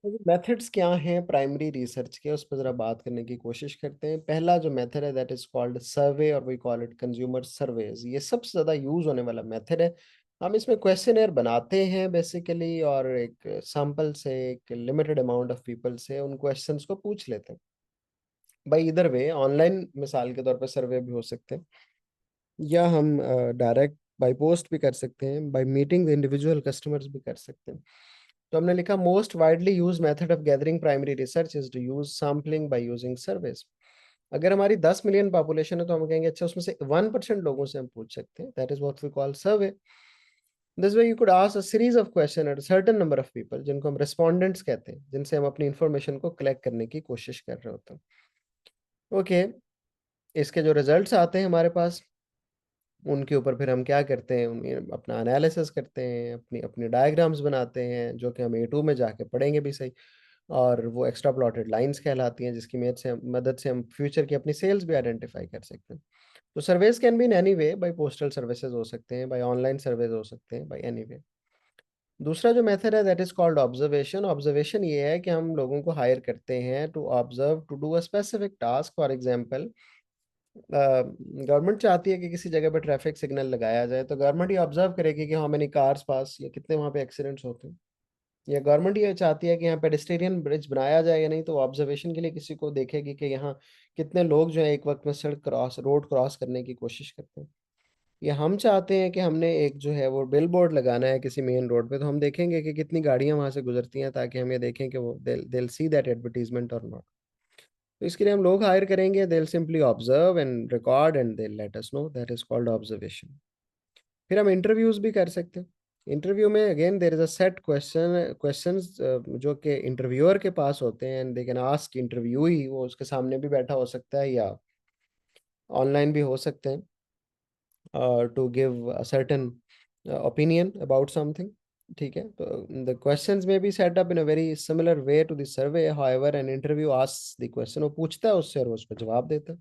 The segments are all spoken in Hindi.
मेथड्स क्या हैं प्राइमरी रिसर्च के, उस पर ज़रा बात करने की कोशिश करते हैं। पहला जो मेथड है दैट इज़ कॉल्ड सर्वे और we call it consumer surveys. ये सबसे ज़्यादा यूज़ होने वाला मेथड है। हम इसमें क्वेश्चनेयर बनाते हैं बेसिकली और एक सैंपल से, एक लिमिटेड अमाउंट ऑफ पीपल से उन क्वेश्चंस को पूछ लेते हैं। बाय ईदर वे ऑनलाइन मिसाल के तौर पे सर्वे भी हो सकते हैं या हम डायरेक्ट बाय पोस्ट भी कर सकते हैं, by meeting the individual customers भी कर सकते हैं। तो हमने लिखा most widely used method of gathering primary research is to use sampling by using surveys. अगर हमारी 10 मिलियन पॉपुलेशन है तो हम कहेंगे अच्छा उसमें से 1% लोगों से हम पूछ सकते हैं, that is what we call survey. This way you could ask a series of question at certain number of people जिनको हम रेस्पोंडेंट्स कहते हैं, जिनसे हम अपनी इंफॉर्मेशन को कलेक्ट करने की कोशिश कर रहे होते हैं। ओके, इसके जो रिजल्ट्स आते हैं हमारे पास, उनके ऊपर फिर हम क्या करते हैं, उन्हें अपना एनालिसिस करते हैं, अपनी अपनी डायग्राम्स बनाते हैं, जो कि हम ए2 में जाके पढ़ेंगे भी सही। और वो एक्स्ट्रा प्लॉटेड लाइन्स कहलाती हैं, जिसकी मदद से हम फ्यूचर की अपनी सेल्स भी आइडेंटिफाई कर सकते हैं। तो surveys can be in any way, by postal services हो सकते हैं, बाय ऑनलाइन सर्वेज हो सकते हैं, बाय एनी वे। दूसरा जो मेथड है that is called observation. Observation ये है कि हम लोगों को हायर करते हैं to observe, to do a specific task. For example, government चाहती है कि किसी जगह पे ट्रैफिक सिग्नल लगाया जाए, तो गवर्नमेंट ये ऑब्जर्व करेगी कि हाउ मेनी कार्स पास, या कितने वहाँ पे एक्सीडेंट्स होते हैं। या गवर्नमेंट ये चाहती है कि यहाँ पेडेस्टेरियन ब्रिज बनाया जाए या नहीं, तो ऑब्जर्वेशन के लिए किसी को देखेगी कि यहाँ कितने लोग जो है एक वक्त में सड़क क्रॉस, रोड क्रॉस करने की कोशिश करते हैं। या हम चाहते हैं कि हमने एक जो है वो बिल बोर्ड लगाना है किसी मेन रोड पे, तो हम देखेंगे कि कितनी गाड़ियां वहां से गुजरती हैं, ताकि हम ये देखें कि वो did see that advertisement or not. तो इसके लिए हम लोग हायर करेंगे, they simply observe and record and they let us know, that is called observation. फिर हम इंटरव्यूज भी कर सकते हैं। इंटरव्यू में again there is a set questions जो कि इंटरव्यूअर के पास होते हैं, and they can ask interviewee, वो उसके सामने भी बैठा हो सकता है या ऑनलाइन भी हो सकते हैं, to give a certain opinion about something. ठीक है, तो द क्वेश्चंस में be set up in a very similar way to the survey, however an interview asks the question, वो पूछता है उससे और वो उसको जवाब देता है।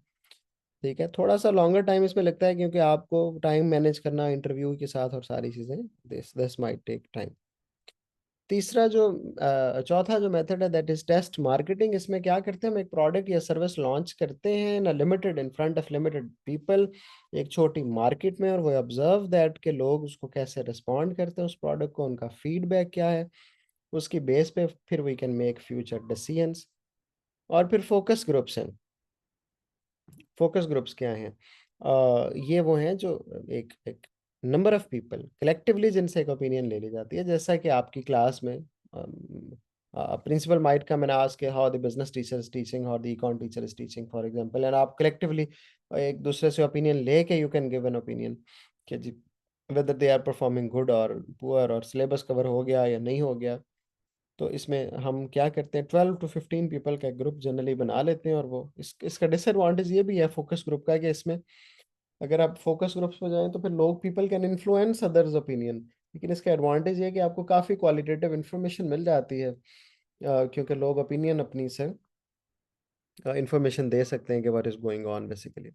ठीक है, थोड़ा-सा लॉन्गर टाइम इसमें लगता है क्योंकि आपको टाइम मैनेज करना इंटरव्यू के साथ और सारी चीज़ें, this this might take time. तीसरा जो चौथा जो मेथड है दैट इज़ टेस्ट मार्केटिंग। इसमें क्या करते हैं, हम एक प्रोडक्ट या सर्विस लॉन्च करते हैं ना, limited in front of limited people, एक छोटी मार्केट में, और वो ऑब्जर्व दैट के लोग उसको कैसे रिस्पॉन्ड करते हैं उस प्रोडक्ट को, उनका फीडबैक क्या है, उसकी बेस पे फिर we can make future decisions. और फिर फोकस ग्रुप्स हैं। फोकस ग्रुप्स क्या हैं? ये वो हैं जो एक एक नंबर ऑफ पीपल कलेक्टिवली जिनसे एक ओपिनियन ले ली जाती है। जैसा कि आपकी क्लास में principal might come and ask how the business teacher is teaching, how the econ teacher is teaching for example, and आप कलेक्टिवली एक दूसरे से ओपिनियन लेके you can give an opinion कि जी whether they are performing good or poor, और सिलेबस कवर हो गया या नहीं हो गया। तो इसमें हम क्या करते हैं, 12 टू 15 पीपल का एक ग्रुप जनरली बना लेते हैं। और वो इसका डिसएडवांटेज ये भी है फोकस ग्रुप का, कि इसमें अगर आप फोकस ग्रुप्स में जाएँ तो फिर लोग, people can influence others opinion. लेकिन इसका एडवांटेज ये है कि आपको काफ़ी क्वालिटेटिव इन्फॉर्मेशन मिल जाती है, क्योंकि लोग ओपिनियन अपनी से इन्फॉर्मेशन दे सकते हैं कि what is going on basically.